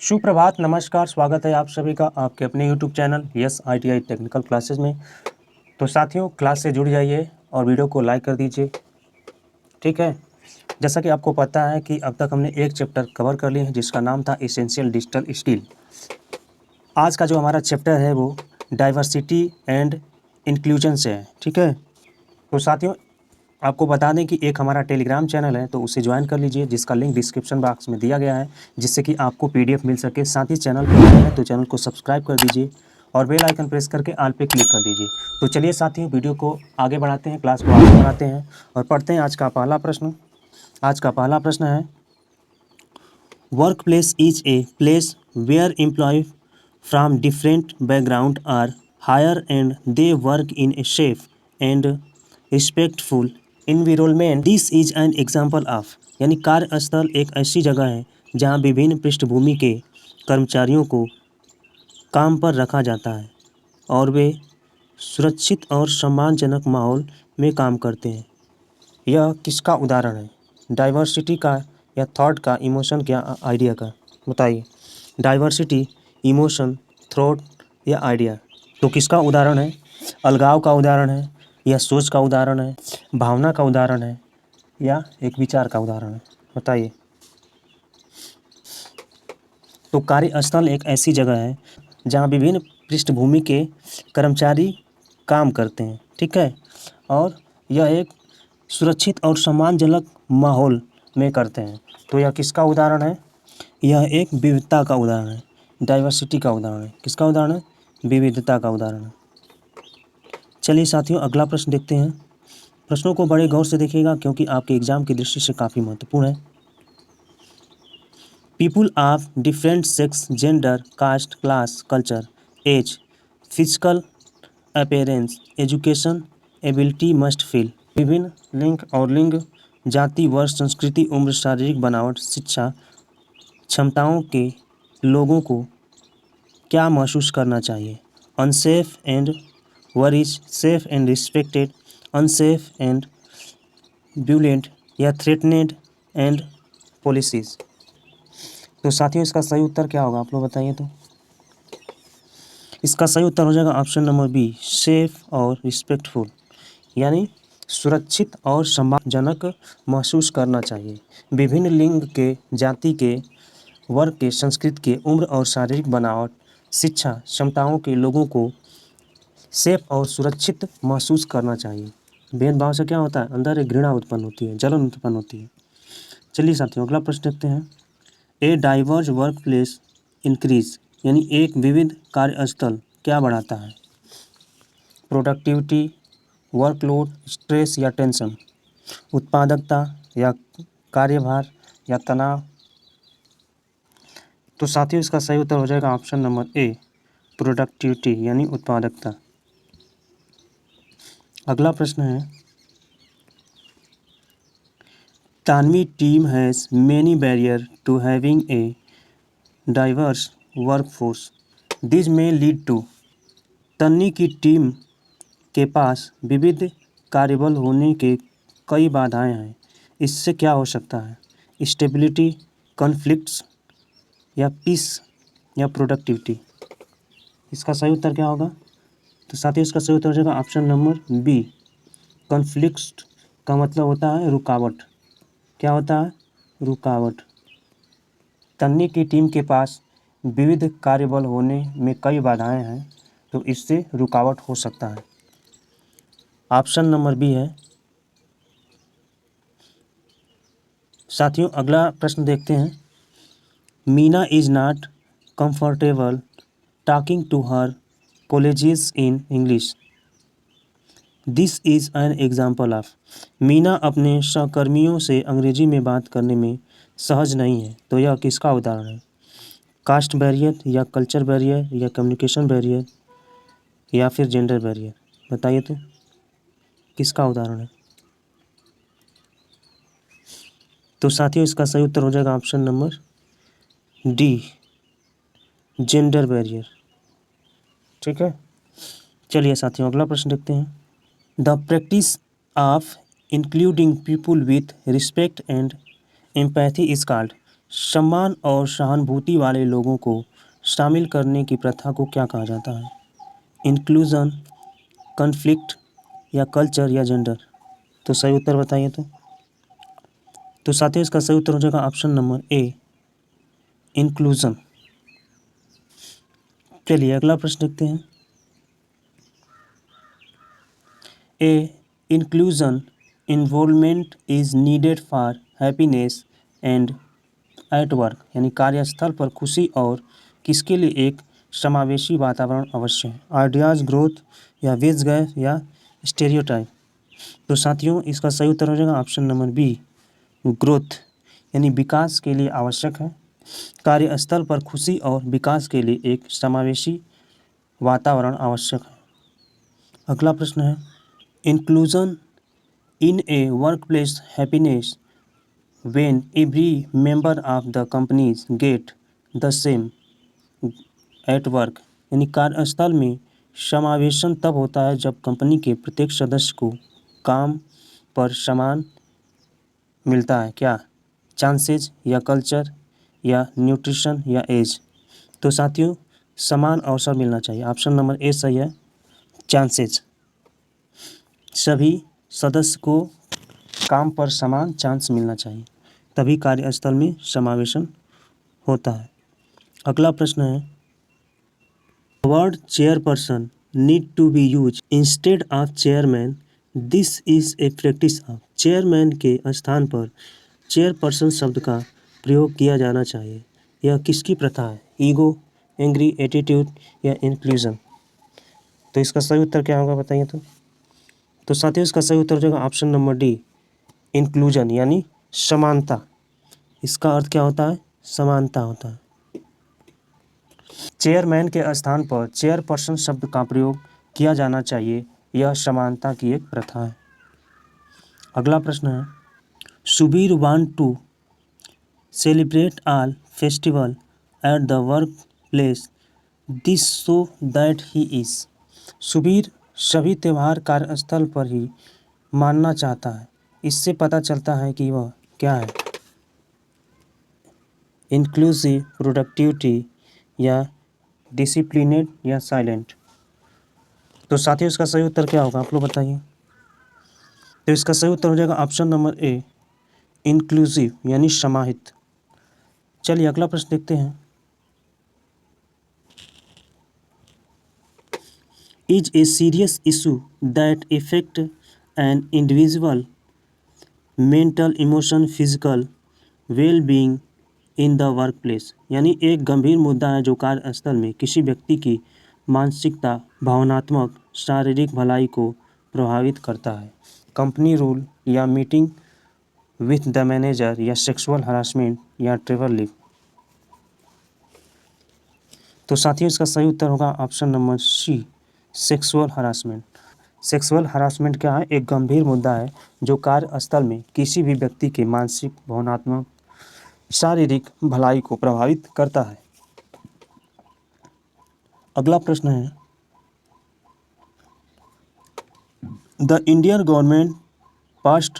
सुप्रभात, नमस्कार, स्वागत है आप सभी का आपके अपने YouTube channel yes ITI technical classes में। तो साथियों, क्लास से जुड़ जाइए और वीडियो को लाइक कर दीजिए। ठीक है, जैसा कि आपको पता है कि अब तक हमने एक चैप्टर कवर कर लिए हैं जिसका नाम था एसेंशियल डिजिटल स्किल। आज का जो हमारा चैप्टर है वो डाइवर्सिटी एंड इंक्लूजन से है। ठीक है, तो साथियों आपको बता दें कि एक हमारा टेलीग्राम चैनल है, तो उसे ज्वाइन कर लीजिए जिसका लिंक डिस्क्रिप्शन बॉक्स में दिया गया है, जिससे कि आपको PDF मिल सके। साथ ही चैनल पर नए हैं तो चैनल को सब्सक्राइब कर दीजिए और बेल आइकन प्रेस करके ऑल पे क्लिक कर दीजिए। तो चलिए साथियों, वीडियो को आगे बढ़ाते हैं, क्लास को आगे बढ़ाते हैं और पढ़ते हैं आज का पहला प्रश्न। आज का पहला प्रश्न है, work place is a place where employ from different background are hire and they work in a safe and respectful environment. This is an example of, यानी कार्यस्थल एक ऐसी जगह है जहाँ विभिन्न पृष्ठभूमि के कर्मचारियों को काम पर रखा जाता है और वे सुरक्षित और सम्मानजनक माहौल में काम करते हैं। यह किसका उदाहरण है? डाइवर्सिटी का या थॉट का, इमोशन क्या, आइडिया का? बताइए। डाइवर्सिटी, इमोशन, थॉट या आइडिया, तो किसका उदाहरण है? अलगाव का उदाहरण है या सोच का उदाहरण है, भावना का उदाहरण है या एक विचार का उदाहरण है? बताइए। तो कार्यस्थल एक ऐसी जगह है जहाँ विभिन्न पृष्ठभूमि के कर्मचारी काम करते हैं। ठीक है, और यह एक सुरक्षित और सम्मानजनक माहौल में करते हैं। तो यह किसका उदाहरण है? यह एक विविधता का उदाहरण है, डाइवर्सिटी का उदाहरण है। किसका उदाहरण है? विविधता का उदाहरण है। चलिए साथियों, अगला प्रश्न देखते हैं। प्रश्नों को बड़े गौर से देखिएगा क्योंकि आपके एग्जाम की दृष्टि से काफ़ी महत्वपूर्ण है। People of different sex, gender, caste, class, culture, age, physical appearance, education, ability must feel. विभिन्न लिंग और लिंग, जाति, वर्ष, संस्कृति, उम्र, शारीरिक बनावट, शिक्षा, क्षमताओं के लोगों को क्या महसूस करना चाहिए? Unsafe and worries, safe and respected, unsafe and violent या थ्रेटनेड एंड पॉलिसीज। तो साथियों, इसका सही उत्तर क्या होगा? आप लोग बताइए। तो इसका सही उत्तर हो जाएगा ऑप्शन नंबर बी, सेफ और रिस्पेक्टफुल, यानी सुरक्षित और सम्मानजनक महसूस करना चाहिए। विभिन्न लिंग के, जाति के, वर्ग के, संस्कृति के, उम्र और शारीरिक बनावट, शिक्षा, क्षमताओं के लोगों को सेफ और सुरक्षित महसूस करना चाहिए। भेदभाव से क्या होता है? अंदर एक घृणा उत्पन्न होती है, जलन उत्पन्न होती है। चलिए साथियों, अगला प्रश्न देखते हैं। A diverse work place increase, यानी एक विविध कार्यस्थल क्या बढ़ाता है? प्रोडक्टिविटी, वर्कलोड, स्ट्रेस या टेंशन, उत्पादकता या कार्यभार या तनाव। तो साथियों, इसका सही उत्तर हो जाएगा ऑप्शन नंबर ए, प्रोडक्टिविटी यानी उत्पादकता। अगला प्रश्न है, Tanvi team has many barrier to having a diverse workforce, this may lead to. Tanni की टीम के पास विविध कार्यबल होने के कई बाधाएं हैं, इससे क्या हो सकता है? स्टेबिलिटी, कॉन्फ्लिक्ट्स या पीस या प्रोडक्टिविटी। इसका सही उत्तर क्या होगा? तो साथ ही इसका सही उत्तर हो जाएगा ऑप्शन नंबर बी, कॉन्फ्लिक्ट का मतलब होता है रुकावट। क्या होता है? रुकावट। तन्नी की टीम के पास विविध कार्यबल होने में कई बाधाएं हैं, तो इससे रुकावट हो सकता है। ऑप्शन नंबर बी है। साथियों, अगला प्रश्न देखते हैं। Meena is not comfortable talking to her colleagues in English, this is an example of. Meena अपने सहकर्मियों से अंग्रेजी में बात करने में सहज नहीं है, तो यह किसका उदाहरण है? कास्ट बैरियर या कल्चर बैरियर या कम्युनिकेशन बैरियर या फिर जेंडर बैरियर? बताइए तो किसका उदाहरण है? तो साथियों, इसका सही उत्तर हो जाएगा option number D, gender barrier. ठीक है, चलिए साथियों, अगला प्रश्न देखते हैं। The practice of including people with respect and empathy is called, सम्मान और सहानुभूति वाले लोगों को शामिल करने की प्रथा को क्या कहा जाता है? इंक्लूजन, कॉन्फ्लिक्ट या कल्चर या जेंडर? तो सही उत्तर बताइए। तो साथियों इसका सही उत्तर हो जाएगा ऑप्शन नंबर ए, इंक्लूजन। चलिए अगला प्रश्न देखते हैं। A inclusion involvement is needed for happiness and at work, यानी कार्यस्थल पर खुशी और किसके लिए एक समावेशी वातावरण अवश्य है? आइडियाज, ग्रोथ या वेज गए या स्टेरियोटाइप? तो साथियों इसका सही उत्तर हो जाएगा ऑप्शन नंबर बी, ग्रोथ, यानी विकास के लिए आवश्यक है। कार्यस्थल पर खुशी और विकास के लिए एक समावेशी वातावरण आवश्यक है। अगला प्रश्न है, inclusion in A workplace happiness when every member of the companies get the same at work, यानी कार्यस्थल में समावेशन तब होता है जब कंपनी के प्रत्येक सदस्य को काम पर समान मिलता है। क्या चांसेज या कल्चर या न्यूट्रिशन या एज? तो साथियों समान अवसर मिलना चाहिए। ऑप्शन नंबर ए सही है, चांसेज। सभी सदस्य को काम पर समान चांस मिलना चाहिए, तभी कार्यस्थल में समावेशन होता है। अगला प्रश्न है, word chairperson need to be use instead of chairman, this is a practice of. Chairman के स्थान पर चेयरपर्सन शब्द का प्रयोग किया जाना चाहिए, यह किसकी प्रथा है? ईगो, एंग्री, एटीट्यूड या इंक्लूजन? तो इसका सही उत्तर क्या होगा बताइए। तो साथियों इसका सही उत्तर हो जाएगा ऑप्शन नंबर डी, इंक्लूजन, यानी समानता। इसका अर्थ क्या होता है? समानता होता है। चेयरमैन के स्थान पर चेयरपर्सन शब्द का प्रयोग किया जाना चाहिए, यह समानता की एक प्रथा है। अगला प्रश्न है, Subir want to celebrate all festival at the work place this so that he is. Subir सभी त्यौहार कार्यस्थल पर ही मानना चाहता है, इससे पता चलता है कि वह क्या है? इंक्लूसिव, प्रोडक्टिविटी या डिसिप्लिनेड या साइलेंट? तो साथियों इसका सही उत्तर क्या होगा आप लोग बताइए। तो इसका सही उत्तर हो जाएगा ऑप्शन नंबर ए, इंक्लूसिव, यानी समाहित। चलिए अगला प्रश्न देखते हैं। Is a serious issue that effect an individual mental, emotion, physical well being in the work place, यानी एक गंभीर मुद्दा है जो कार्यस्थल में किसी व्यक्ति की मानसिकता, भावनात्मक, शारीरिक भलाई को प्रभावित करता है। कंपनी रूल या मीटिंग विथ द मैनेजर या सेक्सुअल हरासमेंट या ट्रैवल लीव? तो साथियों इसका सही उत्तर होगा option number C, sexual harassment. Sexual harassment क्या है? एक गंभीर मुद्दा है जो कार्यस्थल में किसी भी व्यक्ति के मानसिक, भावनात्मक, शारीरिक भलाई को प्रभावित करता है। अगला प्रश्न है, the Indian government passed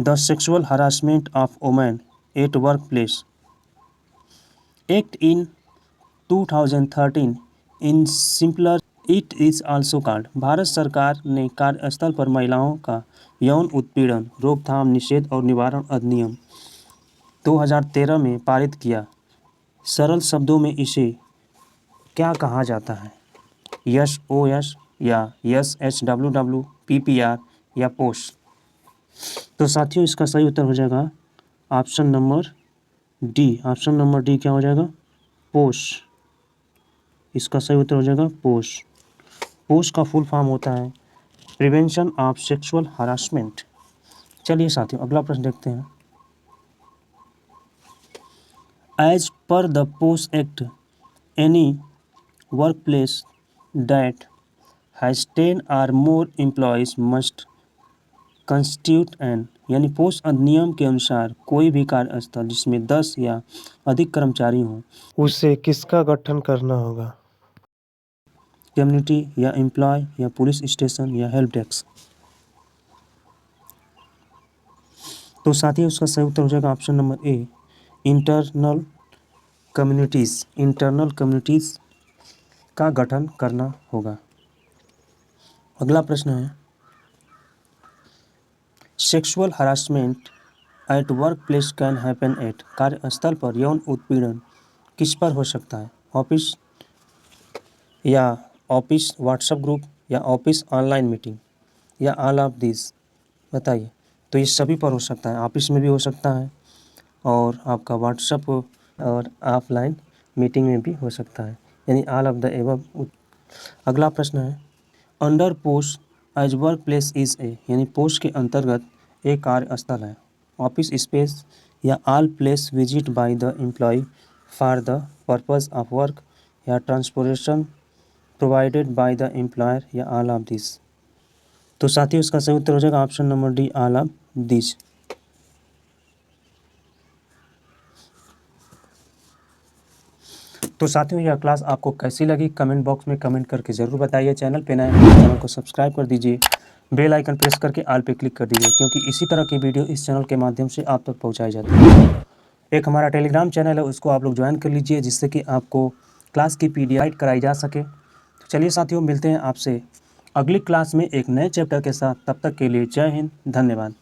the sexual harassment of women at work place act in 2013 in simpler it is also called. Bharat सरकार ने कार्यस्थल पर महिलाओं का यौन उत्पीड़न रोकथाम, निषेध और निवारण अधिनियम 2013 में पारित किया। सरल शब्दों में इसे क्या कहा जाता है? SOS या SHWW, PPR या पोस्ट? तो साथियों इसका सही उत्तर हो जाएगा option number D. Option number D क्या हो जाएगा? पोस्ट। इसका सही उत्तर हो जाएगा पोस्ट। पोस्ट का फुल फॉर्म होता है प्रिवेंशन ऑफ सेक्सुअल हरासमेंट। चलिए साथियों अगला प्रश्न देखते हैं। As per the post act any work place that has 10 or more employees must constitute an, यानी पोस्ट अधिनियम के अनुसार कोई भी कार्यस्थल जिसमें 10 या अधिक कर्मचारी हों उसे किसका गठन करना होगा? कम्युनिटी या एम्प्लॉय या पुलिस स्टेशन या हेल्प डेस्क? तो साथियों उसका सही उत्तर हो जाएगा option number A, internal communities का गठन करना होगा। अगला प्रश्न है, sexual harassment at work place can happen at. कार्यस्थल पर यौन उत्पीड़न किस पर हो सकता है? ऑफिस या ऑफिस व्हाट्सएप ग्रुप या ऑफिस ऑनलाइन मीटिंग या ऑल ऑफ दिस, बताइए। तो ये सभी पर हो सकता है, ऑफिस में भी हो सकता है और आपका व्हाट्सएप और ऑफलाइन मीटिंग में भी हो सकता है, यानी ऑल ऑफ द एबव। अगला प्रश्न है, under post as work place is a, यानी पोस्ट के अंतर्गत एक कार्यस्थल है, ऑफिस स्पेस या all place visit by the employ for the purpose of work या transportation provided by the employer या ऑल ऑफ दिस। तो साथियों इसका सही उत्तर हो जाएगा option number D, all of this. तो साथियों यह क्लास आपको कैसी लगी कमेंट बॉक्स में कमेंट करके ज़रूर बताइए। चैनल पे नए हैं तो चैनल को सब्सक्राइब कर दीजिए, बेल आइकन प्रेस करके ऑल पे क्लिक कर दीजिए, क्योंकि इसी तरह की वीडियो इस चैनल के माध्यम से आप तक पहुंचाई जाती है। एक हमारा टेलीग्राम चैनल है, उसको आप लोग ज्वाइन कर लीजिए, जिससे कि आपको क्लास की PDF कराई जा सके। तो चलिए साथियों, मिलते हैं आपसे अगली क्लास में एक नए चैप्टर के साथ। तब तक के लिए जय हिंद, धन्यवाद।